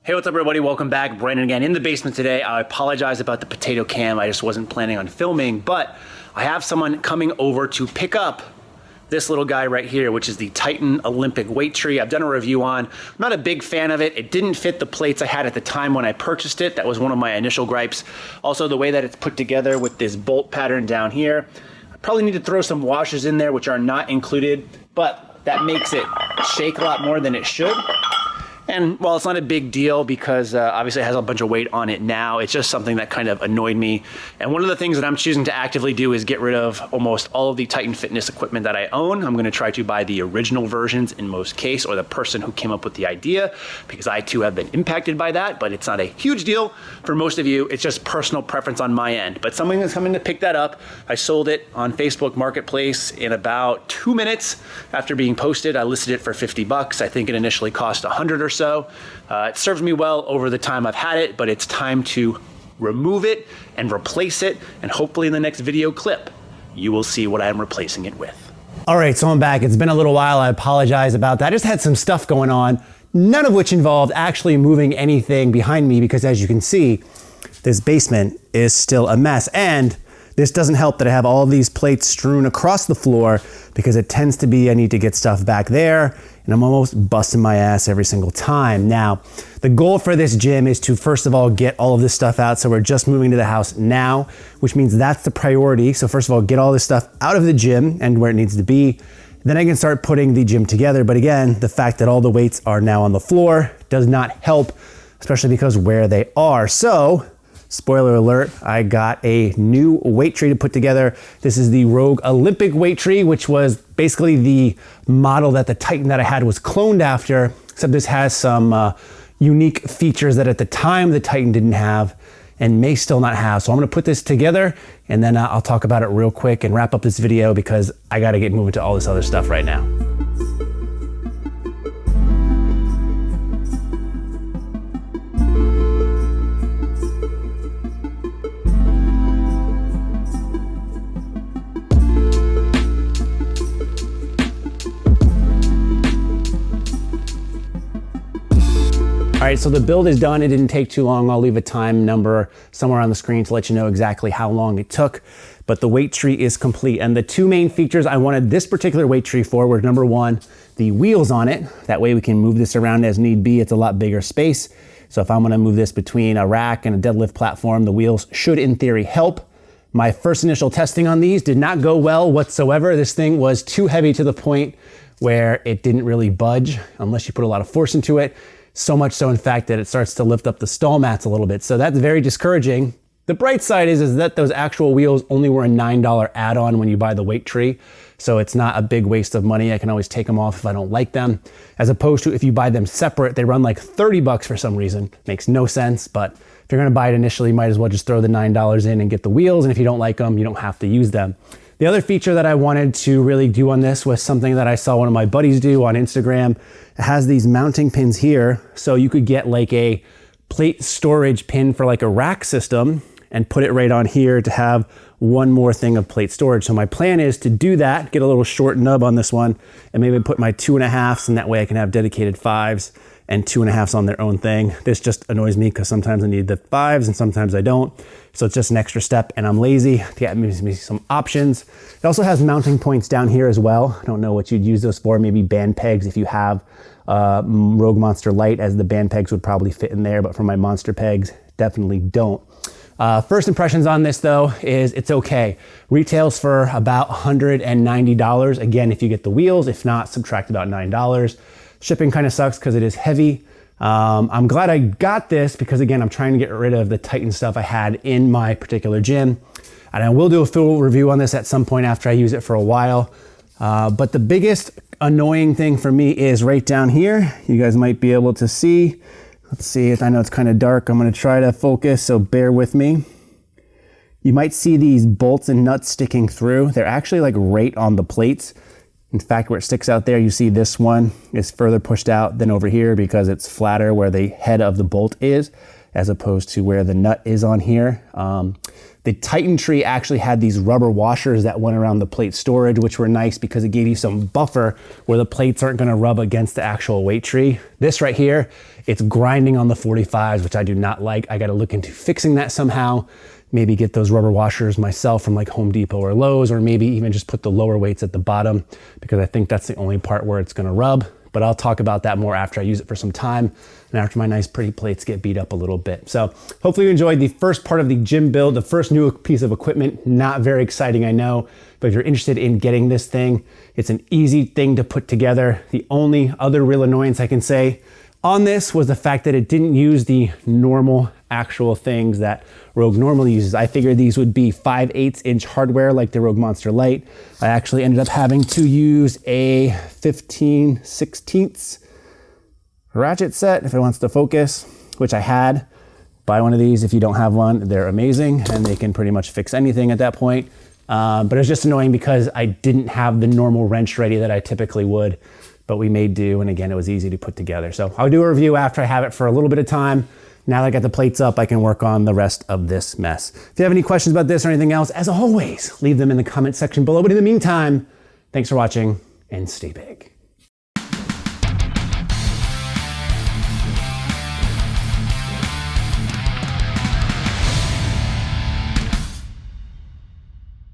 Hey, what's up everybody? Welcome back. Brandon again in the basement today. I apologize about the potato cam. I just wasn't planning on filming, but I have someone coming over to pick up this little guy right here, which is the Titan Olympic weight tree. I've done a review on. I'm not a big fan of it. It didn't fit the plates I had at the time when I purchased it. That was one of my initial gripes. Also, the way that it's put together with this bolt pattern down here. I probably need to throw some washers in there, which are not included, but that makes it shake a lot more than it should. And while it's not a big deal because obviously it has a bunch of weight on it now, it's just something that kind of annoyed me. And one of the things that I'm choosing to actively do is get rid of almost all of the Titan Fitness equipment that I own. I'm going to try to buy the original versions in most cases, or the person who came up with the idea, because I too have been impacted by that, but it's not a huge deal for most of you. It's just personal preference on my end. But someone is coming to pick that up. I sold it on Facebook Marketplace in about 2 minutes after being posted. I listed it for 50 bucks. I think it initially cost 100 or so. It served me well over the time I've had it, but it's time to remove it and replace it. And hopefully in the next video clip, you will see what I'm replacing it with. All right, so I'm back. It's been a little while. I apologize about that. I just had some stuff going on, none of which involved actually moving anything behind me, because as you can see, this basement is still a mess. And this doesn't help that I have all these plates strewn across the floor, because it tends to be I need to get stuff back there, and I'm almost busting my ass every single time. Now, the goal for this gym is to first of all get all of this stuff out. So we're just moving to the house now, which means that's the priority. So first of all, get all this stuff out of the gym and where it needs to be. Then I can start putting the gym together. But again, the fact that all the weights are now on the floor does not help, especially because where they are. So, spoiler alert, I got a new weight tree to put together. This is the Rogue Olympic weight tree, which was basically the model that the Titan that I had was cloned after, except this has some unique features that at the time the Titan didn't have and may still not have. So I'm gonna put this together and then I'll talk about it real quick and wrap up this video, because I gotta get moving to all this other stuff right now. All right, so the build is done. It didn't take too long. I'll leave a time number somewhere on the screen to let you know exactly how long it took, but the weight tree is complete. And the two main features I wanted this particular weight tree for were, number one, the wheels on it. That way we can move this around as need be. It's a lot bigger space. So if I'm gonna move this between a rack and a deadlift platform, the wheels should in theory help. My first initial testing on these did not go well whatsoever. This thing was too heavy to the point where it didn't really budge unless you put a lot of force into it. So much so, in fact, that it starts to lift up the stall mats a little bit. So that's very discouraging. The bright side is that those actual wheels only were a $9 add-on when you buy the weight tree. So it's not a big waste of money. I can always take them off if I don't like them. As opposed to if you buy them separate, they run like 30 bucks for some reason. Makes no sense, but if you're gonna buy it initially, you might as well just throw the $9 in and get the wheels. And if you don't like them, you don't have to use them. The other feature that I wanted to really do on this was something that I saw one of my buddies do on Instagram. It has these mounting pins here, so you could get like a plate storage pin for like a rack system and put it right on here to have one more thing of plate storage. So my plan is to do that, get a little short nub on this one, and maybe put my 2.5s, and that way I can have dedicated 5s and 2.5s on their own thing. This just annoys me because sometimes I need the 5s and sometimes I don't. So it's just an extra step, and I'm lazy. That gives me some options. It also has mounting points down here as well. I don't know what you'd use those for. Maybe band pegs if you have Rogue Monster Light, as the band pegs would probably fit in there, but for my monster pegs, definitely don't. First impressions on this though is it's okay. Retails for about $190. Again, if you get the wheels, if not, subtract about $9. Shipping kind of sucks because it is heavy. I'm glad I got this because again, I'm trying to get rid of the Titan stuff I had in my particular gym. And I will do a full review on this at some point after I use it for a while. But the biggest annoying thing for me is right down here. You guys might be able to see. Let's see, I know it's kind of dark. I'm gonna try to focus, so bear with me. You might see these bolts and nuts sticking through. They're actually like right on the plates. In fact, where it sticks out there, you see this one is further pushed out than over here because it's flatter where the head of the bolt is, as opposed to where the nut is on here. The Titan tree actually had these rubber washers that went around the plate storage, which were nice because it gave you some buffer where the plates aren't gonna rub against the actual weight tree. This right here, it's grinding on the 45s, which I do not like. I gotta look into fixing that somehow. Maybe get those rubber washers myself from like Home Depot or Lowe's, or maybe even just put the lower weights at the bottom, because I think that's the only part where it's gonna rub. But I'll talk about that more after I use it for some time and after my nice pretty plates get beat up a little bit. So hopefully you enjoyed the first part of the gym build, the first new piece of equipment. Not very exciting, I know, but if you're interested in getting this thing, it's an easy thing to put together. The only other real annoyance I can say on this was the fact that it didn't use the normal actual things that Rogue normally uses. I figured these would be 5/8 inch hardware like the Rogue Monster Lite. I actually ended up having to use a 15/16 ratchet set if it wants to focus, which I had. Buy one of these if you don't have one. They're amazing and they can pretty much fix anything at that point. But it was just annoying because I didn't have the normal wrench ready that I typically would, but we made do, and again, it was easy to put together. So I'll do a review after I have it for a little bit of time. Now that I got the plates up, I can work on the rest of this mess. If you have any questions about this or anything else, as always, leave them in the comment section below. But in the meantime, thanks for watching and stay big.